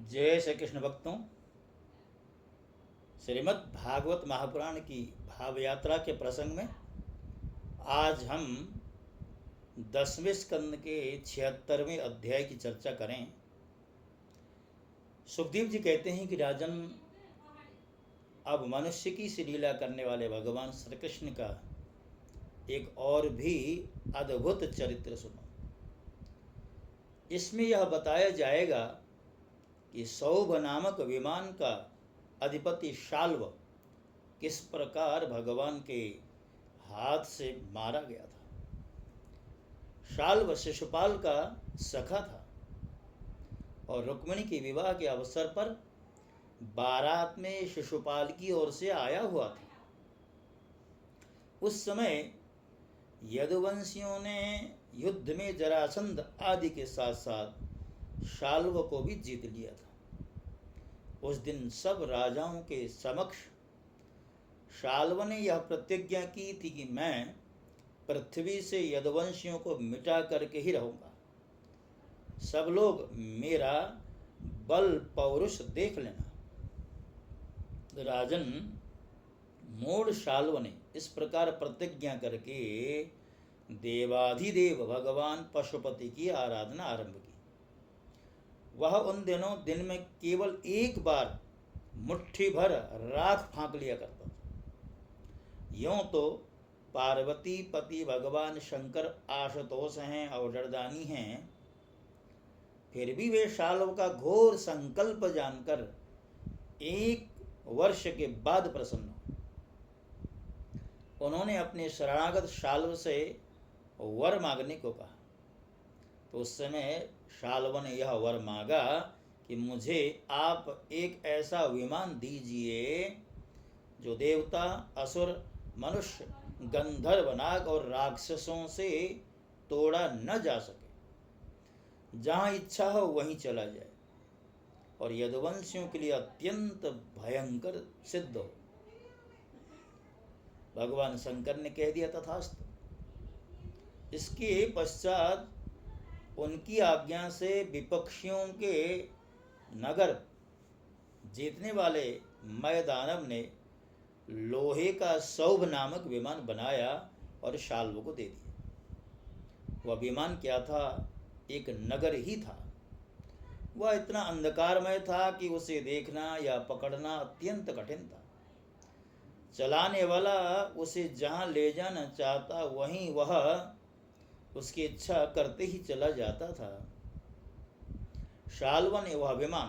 जय श्री कृष्ण भक्तों। श्रीमद् भागवत महापुराण की भाव यात्रा के प्रसंग में आज हम 10वें स्कंद के 76वें अध्याय की चर्चा करें। सुखदेव जी कहते हैं कि राजन, अब मनुष्य की सी लीला करने वाले भगवान श्री कृष्ण का एक और भी अद्भुत चरित्र सुनो। इसमें यह बताया जाएगा कि सौभ नामक विमान का अधिपति शाल्व किस प्रकार भगवान के हाथ से मारा गया था। शाल्व शिशुपाल का सखा था और रुक्मिणी के विवाह के अवसर पर बारात में शिशुपाल की ओर से आया हुआ था। उस समय यदुवंशियों ने युद्ध में जरासंध आदि के साथ साथ शाल्व को भी जीत लिया था। उस दिन सब राजाओं के समक्ष शाल्व ने यह प्रतिज्ञा की थी कि मैं पृथ्वी से यदुवंशियों को मिटा करके ही रहूंगा। सब लोग मेरा बल पौरुष देख लेना। राजन, मूढ़ शाल्व ने इस प्रकार प्रतिज्ञा करके देवाधिदेव भगवान पशुपति की आराधना आरंभ की। वह उन दिनों दिन में केवल एक बार मुट्ठी भर राख फांक लिया करता था। यूं तो पार्वती पति भगवान शंकर आशुतोष हैं और जड़दानी हैं, फिर भी वे शाल्व का घोर संकल्प जानकर 1 वर्ष के बाद प्रसन्न हुए। उन्होंने अपने शरणागत शाल्व से वर मांगने को कहा। तो उस समय शाल्व ने यह वर मांगा कि मुझे आप एक ऐसा विमान दीजिए जो देवता, असुर, मनुष्य, गंधर्व, नाग और राक्षसों से तोड़ा न जा सके। जहाँ इच्छा हो वहीं चला जाए और यदुवंशियों के लिए अत्यंत भयंकर सिद्ध हो। भगवान शंकर ने कह दिया तथास्तु। इसके पश्चात उनकी आज्ञा से विपक्षियों के नगर जीतने वाले मैदानव ने लोहे का सौभ नामक विमान बनाया और शाल्व को दे दिया। वह विमान क्या था? एक नगर ही था। वह इतना अंधकारमय था कि उसे देखना या पकड़ना अत्यंत कठिन था। चलाने वाला उसे जहाँ ले जाना चाहता वहीं वह उसकी इच्छा करते ही चला जाता था। शाल्व ने वह विमान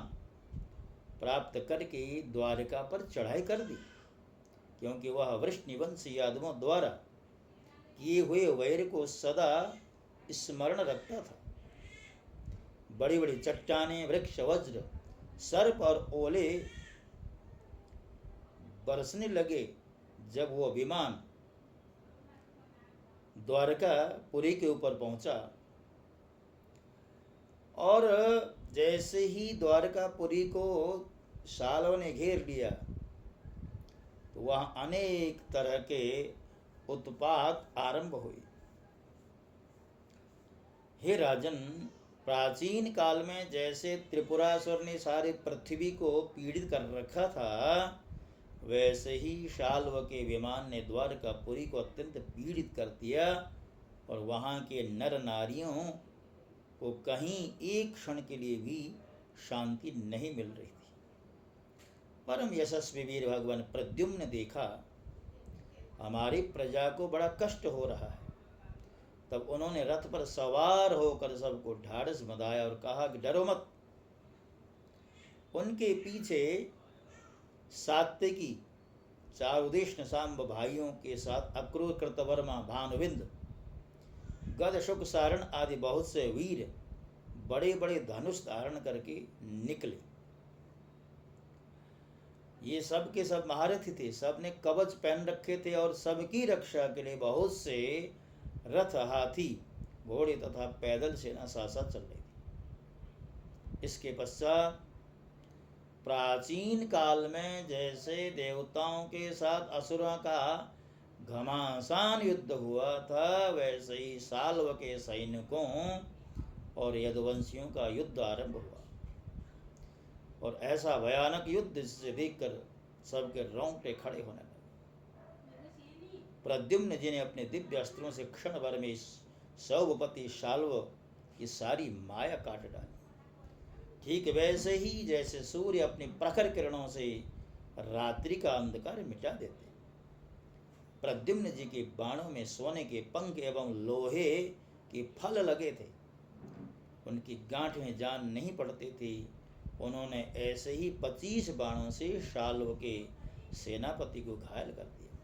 प्राप्त करके द्वारिका पर चढ़ाई कर दी, क्योंकि वह वृष्णिवंश यादवों द्वारा किए हुए वैर को सदा स्मरण रखता था। बड़ी बड़ी चट्टानें, वृक्ष, वज्र, सर्प और ओले बरसने लगे जब वह विमान द्वारकापुरी के ऊपर पहुंचा। और जैसे ही द्वारकापुरी को शाल्व ने घेर लिया तो वहाँ अनेक तरह के उत्पात आरंभ हुए। हे राजन, प्राचीन काल में जैसे त्रिपुरासुर ने सारी पृथ्वी को पीड़ित कर रखा था, वैसे ही शाल्व के विमान ने द्वारकापुरी को अत्यंत पीड़ित कर दिया और वहाँ के नर नारियों को कहीं एक क्षण के लिए भी शांति नहीं मिल रही थी। परम यशस्वी वीर भगवान प्रद्युम्न ने देखा हमारी प्रजा को बड़ा कष्ट हो रहा है। तब उन्होंने रथ पर सवार होकर सबको ढाढ़स बंधाया और कहा कि डरो मत। उनके पीछे सात्यकी, चारुदेशन सांब भाइयों के साथ अक्रूर, कृतवर्मा, भानुविंद, गद, शुक, सारण आदि बहुत से वीर बड़े बड़े धनुष धारण करके निकले। ये सब के सब महारथी थे, सब ने कवच पहन रखे थे और सबकी रक्षा के लिए बहुत से रथ, हाथी, घोड़े तथा पैदल सेना साथ साथ चल रही थी। इसके पश्चात प्राचीन काल में जैसे देवताओं के साथ असुरों का घमासान युद्ध हुआ था, वैसे ही शाल्व के सैनिकों और यदुवंशियों का युद्ध आरंभ हुआ। और ऐसा भयानक युद्ध जिसे देखकर सबके रोंगटे खड़े होने लगे। प्रद्युम्न जी ने अपने दिव्य अस्त्रों से क्षण भर में सौभपति शाल्व की सारी माया काट डाली। ठीक वैसे ही जैसे सूर्य अपनी प्रखर किरणों से रात्रि का अंधकार मिटा देते। प्रद्युम्न जी के बाणों में सोने के पंख एवं लोहे के फल लगे थे। उनकी गांठ में जान नहीं पड़ती थी। उन्होंने ऐसे ही 25 बाणों से शाल्व के सेनापति को घायल कर दिया।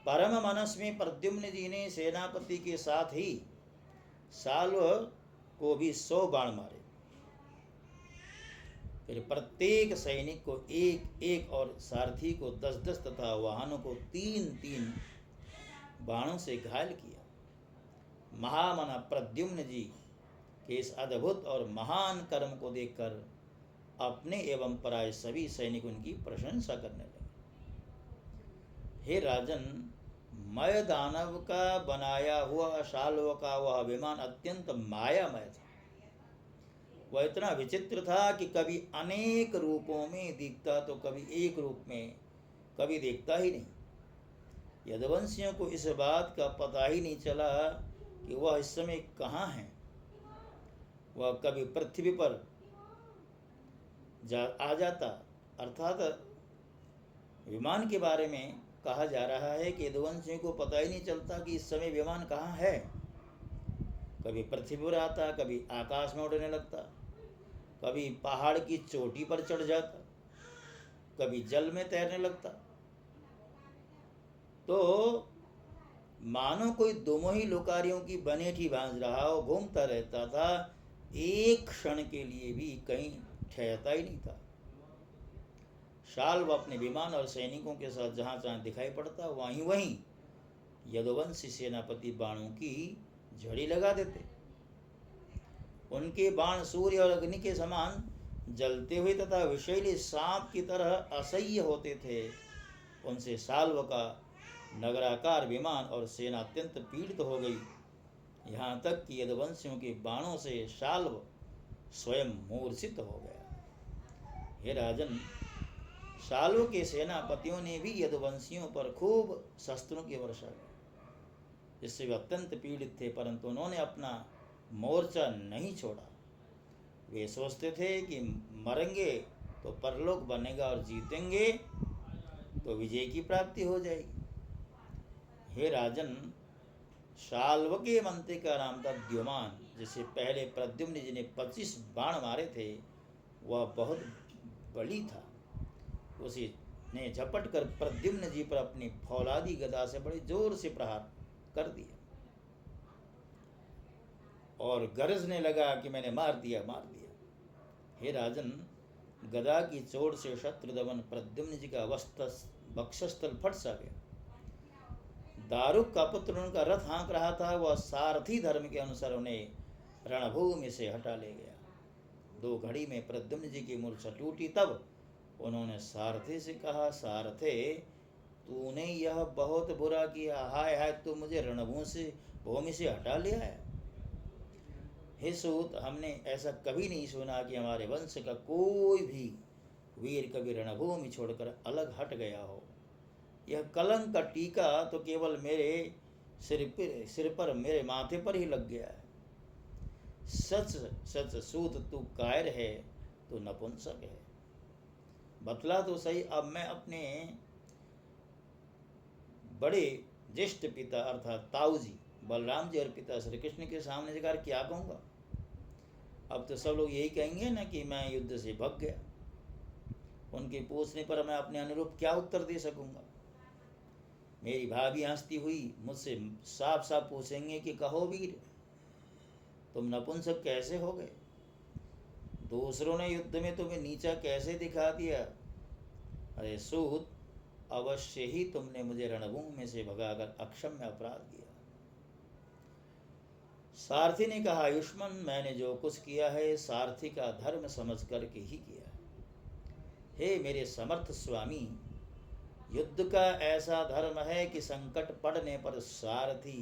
परम मनस्वी प्रद्युम्न जी ने सेनापति के साथ ही शाल्व को भी 100 बाण मारे। फिर प्रत्येक सैनिक को एक एक और सारथी को 10-10 तथा वाहनों को 3-3 बाणों से घायल किया। महामना प्रद्युम्न जी के इस अद्भुत और महान कर्म को देखकर अपने एवं पराय सभी सैनिक उनकी प्रशंसा करने लगे। हे राजन, मय दानव का बनाया हुआ शाल्व का वह विमान अत्यंत मायामय था। वह इतना विचित्र था कि कभी अनेक रूपों में दिखता तो कभी एक रूप में, कभी दिखता ही नहीं। यदुवंशियों को इस बात का पता ही नहीं चला कि वह इस समय कहाँ है। वह कभी पृथ्वी पर आ जाता। अर्थात विमान के बारे में कहा जा रहा है कि यदुवंशियों को पता ही नहीं चलता कि इस समय विमान कहाँ है। कभी पृथ्वी पर आता, कभी आकाश में उड़ने लगता, कभी पहाड़ की चोटी पर चढ़ जाता, कभी जल में तैरने लगता। तो मानो कोई दोमोही लोकारियों की बनेठी भांज रहा हो, घूमता रहता था। एक क्षण के लिए भी कहीं ठहरता ही नहीं था। शाल्व अपने विमान और सैनिकों के साथ जहाँ जहाँ दिखाई पड़ता वहीं वहीं यदुवंशी सेनापति बाणों की झड़ी लगा देते। उनके बाण सूर्य और अग्नि के समान जलते हुए तथा विषैले सांप की तरह असह्य होते थे। उनसे शाल्व का नगराकार विमान और सेना अत्यंत पीड़ित हो गई। यहाँ तक कि यदुवंशियों के बाणों से शाल्व स्वयं मूर्छित हो गया। हे राजन, शाल्व के सेनापतियों ने भी यदुवंशियों पर खूब शस्त्रों की वर्षा की, जिससे वे अत्यंत पीड़ित थे, परंतु उन्होंने अपना मोर्चा नहीं छोड़ा। वे सोचते थे कि मरेंगे तो परलोक बनेगा और जीतेंगे तो विजय की प्राप्ति हो जाएगी। हे राजन, शाल्व के मंत्री का नाम था द्युमान, जिसे पहले प्रद्युम्न जी ने 25 बाण मारे थे। वह बहुत बड़ी था। उसी ने झपट कर प्रद्युम्न जी पर अपनी फौलादी गदा से बड़े जोर से प्रहार कर दिया और गरजने लगा कि मैंने मार दिया, मार दिया। हे राजन, गदा की चोट से शत्रुदमन प्रद्युम्न जी का वक्षस्थल फट सा गया। दारुक का पुत्र उनका रथ हाँक रहा था। वह सारथी धर्म के अनुसार उन्हें रणभूमि से हटा ले गया। 2 घड़ी में प्रद्युम्न जी की मूर्छा टूटी। तब उन्होंने सारथी से कहा, सारथे, तूने यह बहुत बुरा किया। हाय हाय, तू मुझे रणभूमि से हटा ले आया। हे सूत, हमने ऐसा कभी नहीं सुना कि हमारे वंश का कोई भी वीर कभी रणभूमि छोड़कर अलग हट गया हो। यह कलंक का टीका तो केवल मेरे सिर पर, मेरे माथे पर ही लग गया है। सच सच सूत, तू कायर है, तू नपुंसक है। बतला तो सही, अब मैं अपने बड़े ज्येष्ठ पिता अर्थात ताऊ जी बलराम जी और पिता श्री कृष्ण के सामने जाकर क्या कहूँगा। अब तो सब लोग यही कहेंगे ना कि मैं युद्ध से भाग गया। उनके पूछने पर मैं अपने अनुरूप क्या उत्तर दे सकूँगा। मेरी भाभी हंसती हुई मुझसे साफ साफ पूछेंगे कि कहो वीर, तुम नपुंसक कैसे हो गए? दूसरों ने युद्ध में तुम्हें नीचा कैसे दिखा दिया? अरे सूत, अवश्य ही तुमने मुझे रणभूमि से भगाकर अक्षम्य अपराध किया। सारथी ने कहा, आयुष्मान, मैंने जो कुछ किया है सारथी का धर्म समझ करके ही किया है। हे मेरे समर्थ स्वामी, युद्ध का ऐसा धर्म है कि संकट पड़ने पर सारथी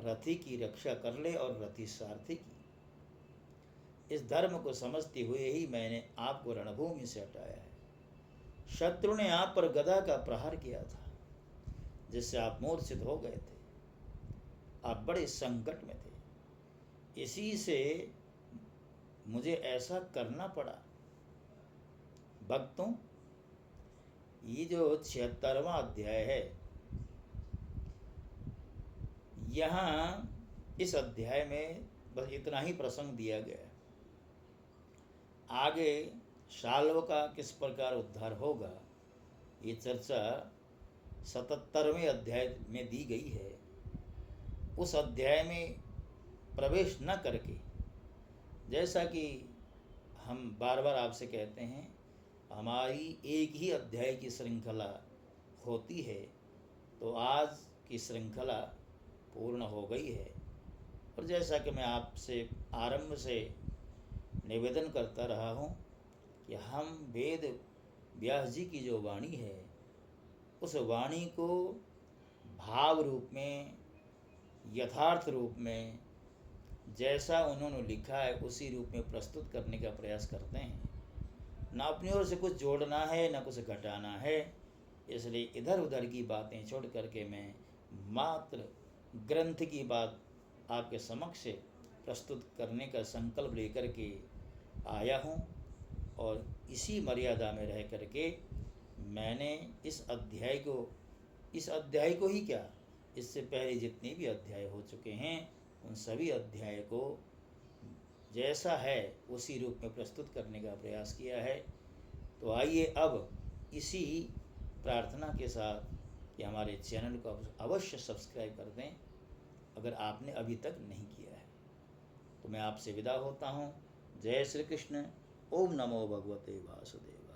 रथी की रक्षा कर ले और रथी सारथी की। इस धर्म को समझते हुए ही मैंने आपको रणभूमि से हटाया है। शत्रु ने आप पर गदा का प्रहार किया था, जिससे आप मूर्छित हो गए थे। आप बड़े संकट में थे, इसी से मुझे ऐसा करना पड़ा। भक्तों, ये जो 76वां अध्याय है, यहाँ इस अध्याय में बस इतना ही प्रसंग दिया गया है। आगे शाल्व का किस प्रकार उद्धार होगा, ये चर्चा 77वें अध्याय में दी गई है। उस अध्याय में प्रवेश न करके, जैसा कि हम बार बार आपसे कहते हैं, हमारी एक ही अध्याय की श्रृंखला होती है, तो आज की श्रृंखला पूर्ण हो गई है। और जैसा कि मैं आपसे आरंभ से निवेदन करता रहा हूँ कि हम वेद व्यास जी की जो वाणी है, उस वाणी को भाव रूप में, यथार्थ रूप में, जैसा उन्होंने लिखा है उसी रूप में प्रस्तुत करने का प्रयास करते हैं। ना अपनी ओर से कुछ जोड़ना है, ना कुछ घटाना है। इसलिए इधर उधर की बातें छोड़ करके मैं मात्र ग्रंथ की बात आपके समक्ष प्रस्तुत करने का संकल्प लेकर के आया हूँ। और इसी मर्यादा में रह करके मैंने इस अध्याय को ही क्या, इससे पहले जितने भी अध्याय हो चुके हैं, उन सभी अध्याय को जैसा है उसी रूप में प्रस्तुत करने का प्रयास किया है। तो आइए अब इसी प्रार्थना के साथ कि हमारे चैनल को अवश्य सब्सक्राइब कर दें, अगर आपने अभी तक नहीं किया है। तो मैं आपसे विदा होता हूँ। जय श्री कृष्ण। ओम नमो भगवते वासुदेव।